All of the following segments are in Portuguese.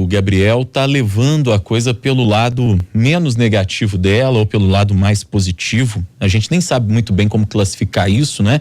Gabriel tá levando a coisa pelo lado menos negativo dela ou pelo lado mais positivo. A gente nem sabe muito bem como classificar isso, né?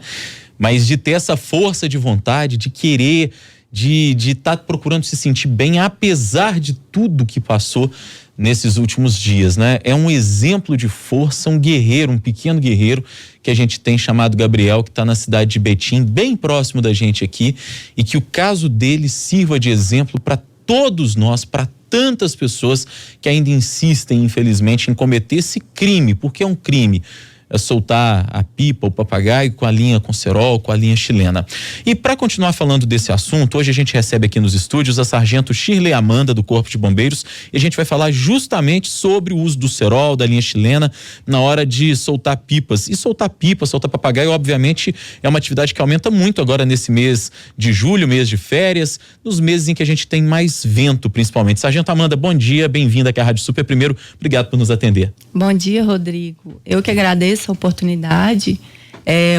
Mas de ter essa força de vontade, de querer, de estar procurando se sentir bem, apesar de tudo que passou nesses últimos dias, né? É um exemplo de força, um guerreiro, um pequeno guerreiro que a gente tem chamado Gabriel, que está na cidade de Betim, bem próximo da gente aqui, e que o caso dele sirva de exemplo para todos nós, para tantas pessoas que ainda insistem, infelizmente, em cometer esse crime, porque é um crime. É soltar a pipa, o papagaio com a linha Concerol, com a linha chilena. E para continuar falando desse assunto, hoje a gente recebe aqui nos estúdios a sargento Shirley Amanda do Corpo de Bombeiros e a gente vai falar justamente sobre o uso do cerol, da linha chilena na hora de soltar pipas. E soltar pipa, soltar papagaio, obviamente é uma atividade que aumenta muito agora nesse mês de julho, mês de férias, nos meses em que a gente tem mais vento, principalmente. Sargento Amanda, bom dia, bem-vinda aqui à Rádio Super. Primeiro, obrigado por nos atender. Bom dia, Rodrigo. Eu que agradeço essa oportunidade.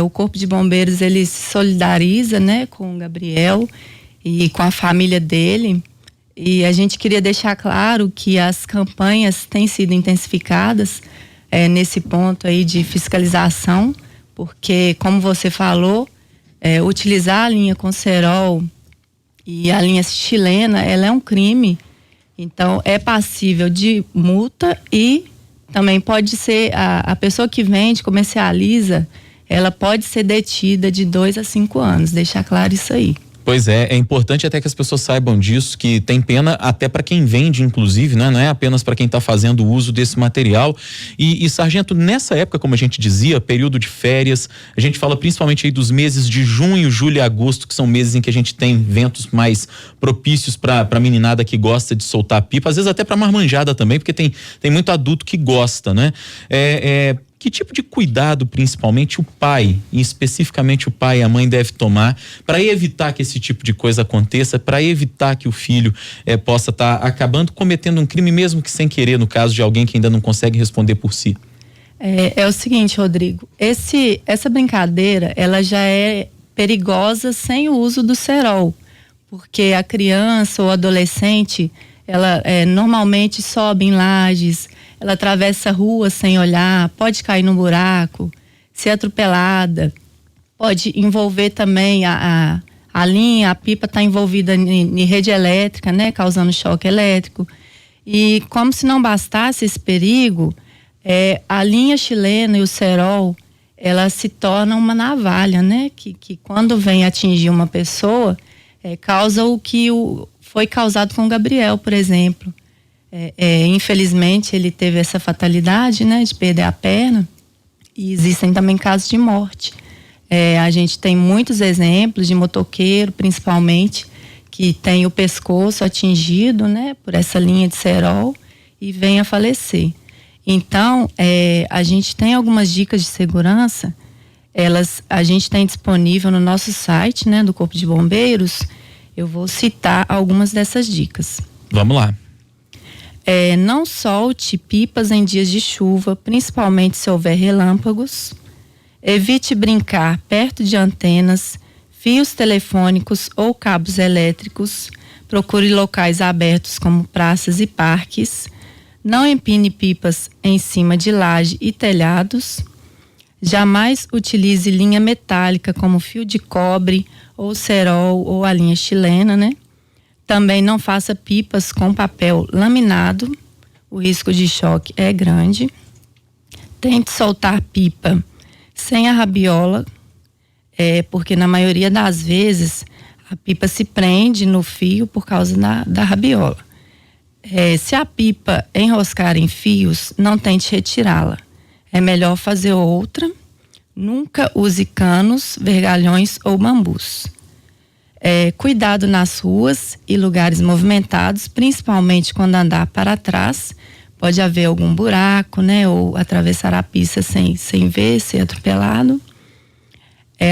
O Corpo de Bombeiros, ele se solidariza, né, com o Gabriel e com a família dele, e a gente queria deixar claro que as campanhas têm sido intensificadas nesse ponto aí de fiscalização, porque, como você falou, utilizar a linha Concerol e a linha chilena, ela é um crime, então é passível de multa e também pode ser, a pessoa que vende, comercializa, ela pode ser detida de 2 a 5 anos, deixar claro isso aí. Pois é importante até que as pessoas saibam disso, que tem pena até para quem vende, inclusive, né? Não é apenas para quem está fazendo uso desse material. E sargento, nessa época, como a gente dizia, período de férias, a gente fala principalmente aí dos meses de junho, julho e agosto, que são meses em que a gente tem ventos mais propícios para a meninada que gosta de soltar pipa, às vezes até para marmanjada também, porque tem muito adulto que gosta, né? Que tipo de cuidado, principalmente o pai, e especificamente o pai e a mãe deve tomar para evitar que esse tipo de coisa aconteça, para evitar que o filho possa estar acabando cometendo um crime, mesmo que sem querer, no caso de alguém que ainda não consegue responder por si? É o seguinte, Rodrigo, essa brincadeira, ela já é perigosa sem o uso do cerol, porque a criança ou adolescente, ela normalmente sobe em lajes, ela atravessa a rua sem olhar, pode cair num buraco, ser atropelada, pode envolver também a linha, a pipa está envolvida em rede elétrica, né, causando choque elétrico. E como se não bastasse esse perigo, a linha chilena e o cerol, ela se torna uma navalha, né, que quando vem atingir uma pessoa, causa o que foi causado com o Gabriel, por exemplo. Infelizmente ele teve essa fatalidade, né, de perder a perna, e existem também casos de morte. A gente tem muitos exemplos de motoqueiro, principalmente, que tem o pescoço atingido, né, por essa linha de cerol e vem a falecer. Então, a gente tem algumas dicas de segurança, a gente tem disponível no nosso site, né, do Corpo de Bombeiros. Eu vou citar algumas dessas dicas. Vamos lá. Não solte pipas em dias de chuva, principalmente se houver relâmpagos. Evite brincar perto de antenas, fios telefônicos ou cabos elétricos. Procure locais abertos como praças e parques. Não empine pipas em cima de laje e telhados. Jamais utilize linha metálica como fio de cobre ou cerol ou a linha chilena, né? Também não faça pipas com papel laminado, o risco de choque é grande. Tente soltar pipa sem a rabiola, porque na maioria das vezes a pipa se prende no fio por causa da rabiola. Se a pipa enroscar em fios, não tente retirá-la. É melhor fazer outra. Nunca use canos, vergalhões ou bambus. Cuidado nas ruas e lugares movimentados, principalmente quando andar para trás. Pode haver algum buraco, né? Ou atravessar a pista sem ver, ser atropelado.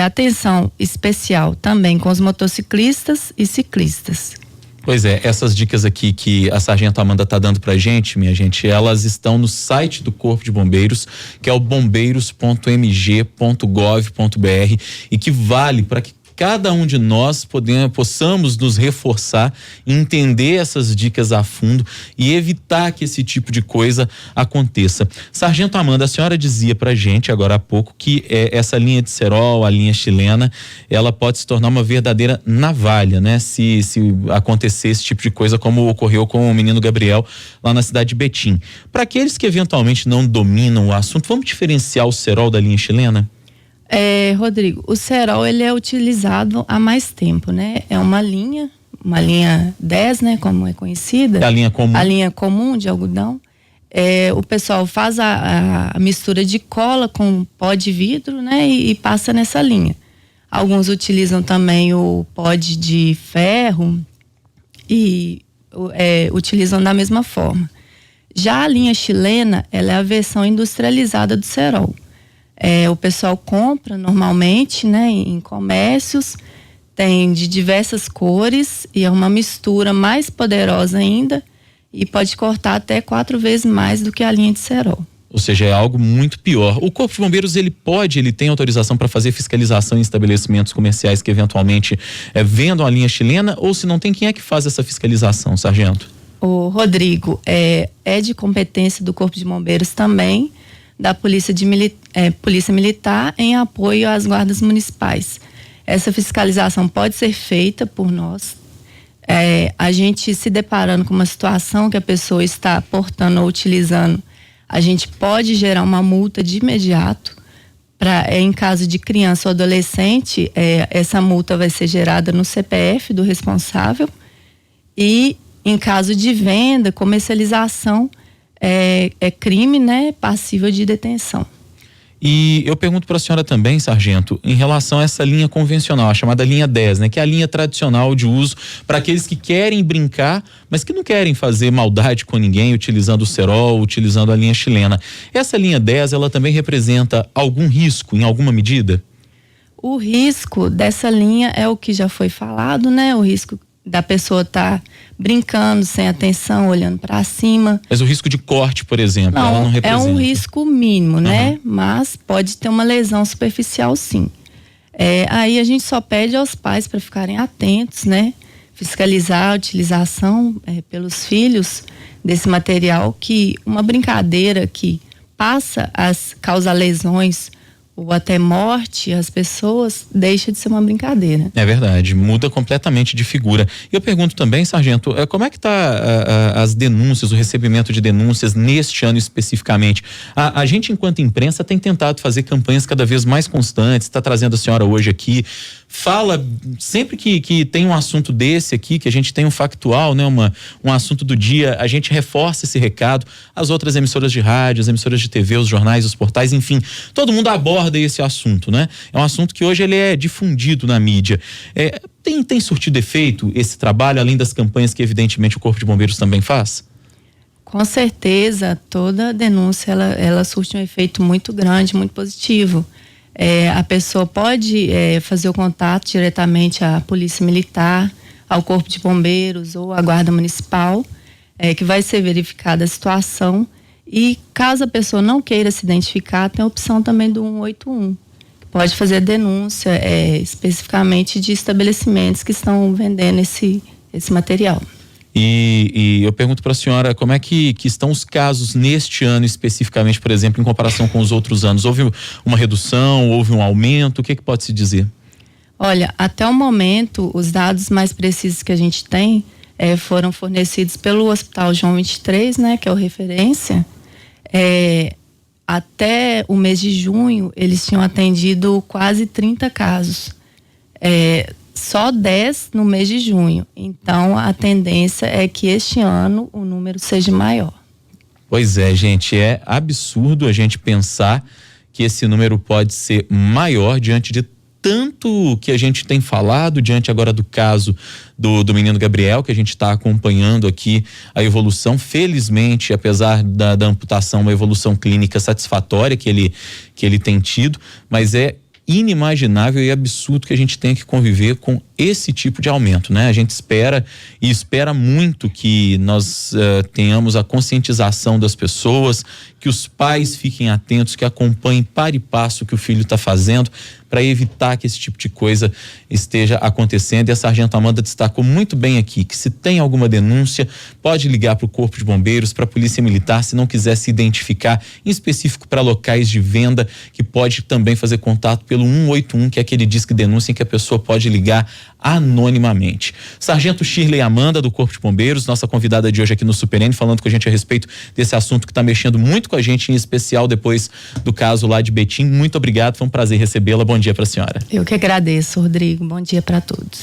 Atenção especial também com os motociclistas e ciclistas. Pois essas dicas aqui que a sargento Amanda está dando pra gente, minha gente, elas estão no site do Corpo de Bombeiros, que é o bombeiros.mg.gov.br, e que vale para que cada um de nós possamos nos reforçar, entender essas dicas a fundo e evitar que esse tipo de coisa aconteça. Sargento Amanda, a senhora dizia pra gente agora há pouco que essa linha de cerol, a linha chilena, ela pode se tornar uma verdadeira navalha, né? Se acontecer esse tipo de coisa como ocorreu com o menino Gabriel lá na cidade de Betim. Para aqueles que eventualmente não dominam o assunto, vamos diferenciar o cerol da linha chilena? Rodrigo, o cerol ele é utilizado há mais tempo, né? É uma linha 10, né? Como é conhecida. É a linha comum. A linha comum de algodão. O pessoal faz a mistura de cola com pó de vidro, né? E passa nessa linha. Alguns utilizam também o pó de ferro e utilizam da mesma forma. Já a linha chilena, ela é a versão industrializada do cerol. O pessoal compra normalmente, né, em comércios, tem de diversas cores e é uma mistura mais poderosa ainda e pode cortar até 4 vezes mais do que a linha de cerol. Ou seja, é algo muito pior. O Corpo de Bombeiros, ele tem autorização para fazer fiscalização em estabelecimentos comerciais que eventualmente vendam a linha chilena, ou se não tem, quem é que faz essa fiscalização, sargento? O Rodrigo, é de competência do Corpo de Bombeiros também, da Polícia Militar, em apoio às guardas municipais. Essa fiscalização pode ser feita por nós. A gente se deparando com uma situação que a pessoa está portando ou utilizando, a gente pode gerar uma multa de imediato. Em caso de criança ou adolescente, essa multa vai ser gerada no CPF do responsável. E em caso de venda, comercialização, é crime, né, passível de detenção. E eu pergunto para a senhora também, sargento, em relação a essa linha convencional, a chamada linha 10, né, que é a linha tradicional de uso para aqueles que querem brincar, mas que não querem fazer maldade com ninguém, utilizando o cerol, utilizando a linha chilena. Essa linha 10, ela também representa algum risco, em alguma medida? O risco dessa linha é o que já foi falado, né, o risco da pessoa estar brincando sem atenção, olhando para cima. Mas o risco de corte, por exemplo, ela não representa? É um risco mínimo, né? Mas pode ter uma lesão superficial, sim. Aí a gente só pede aos pais para ficarem atentos, né? Fiscalizar a utilização pelos filhos desse material, que uma brincadeira que passa a causar lesões ou até morte, as pessoas, deixa de ser uma brincadeira. É verdade, muda completamente de figura. E eu pergunto também, sargento, como é que está as denúncias, o recebimento de denúncias neste ano especificamente? A gente, enquanto imprensa, tem tentado fazer campanhas cada vez mais constantes, está trazendo a senhora hoje aqui, fala sempre que tem um assunto desse aqui, que a gente tem um factual, né, um assunto do dia, a gente reforça esse recado, as outras emissoras de rádio, as emissoras de TV, os jornais, os portais, enfim, todo mundo aborda esse assunto, né? É um assunto que hoje ele é difundido na mídia. Tem surtido efeito esse trabalho, além das campanhas que evidentemente o Corpo de Bombeiros também faz? Com certeza, toda denúncia ela surte um efeito muito grande, muito positivo. A pessoa pode fazer o contato diretamente à Polícia Militar, ao Corpo de Bombeiros ou à Guarda Municipal, que vai ser verificada a situação. E caso a pessoa não queira se identificar, tem a opção também do 181, que pode fazer denúncia especificamente de estabelecimentos que estão vendendo esse material. E eu pergunto para a senhora como é que estão os casos neste ano especificamente, por exemplo, em comparação com os outros anos. Houve uma redução, houve um aumento? O que pode se dizer? Olha, até o momento, os dados mais precisos que a gente tem foram fornecidos pelo Hospital João 23, né, que é o referência. Até o mês de junho, eles tinham atendido quase 30 casos. Só 10 no mês de junho. Então, a tendência é que este ano o número seja maior. Pois é, gente, é absurdo a gente pensar que esse número pode ser maior diante de tanto que a gente tem falado, diante agora do caso do menino Gabriel, que a gente está acompanhando aqui a evolução, felizmente, apesar da amputação, uma evolução clínica satisfatória que ele tem tido, mas é inimaginável e absurdo que a gente tenha que conviver com esse tipo de aumento, né? A gente espera muito que nós tenhamos a conscientização das pessoas, que os pais fiquem atentos, que acompanhem para e passo o que o filho está fazendo, para evitar que esse tipo de coisa esteja acontecendo. E a sargento Amanda destacou muito bem aqui que se tem alguma denúncia, pode ligar para o Corpo de Bombeiros, para a Polícia Militar, se não quiser se identificar, em específico para locais de venda, que pode também fazer contato pelo 181, que é aquele disque denúncia em que a pessoa pode ligar anonimamente. Sargento Shirley Amanda, do Corpo de Bombeiros, nossa convidada de hoje aqui no Super N, falando com a gente a respeito desse assunto que está mexendo muito com a gente, em especial depois do caso lá de Betim. Muito obrigado, foi um prazer recebê-la. Bom dia para a senhora. Eu que agradeço, Rodrigo. Bom dia para todos.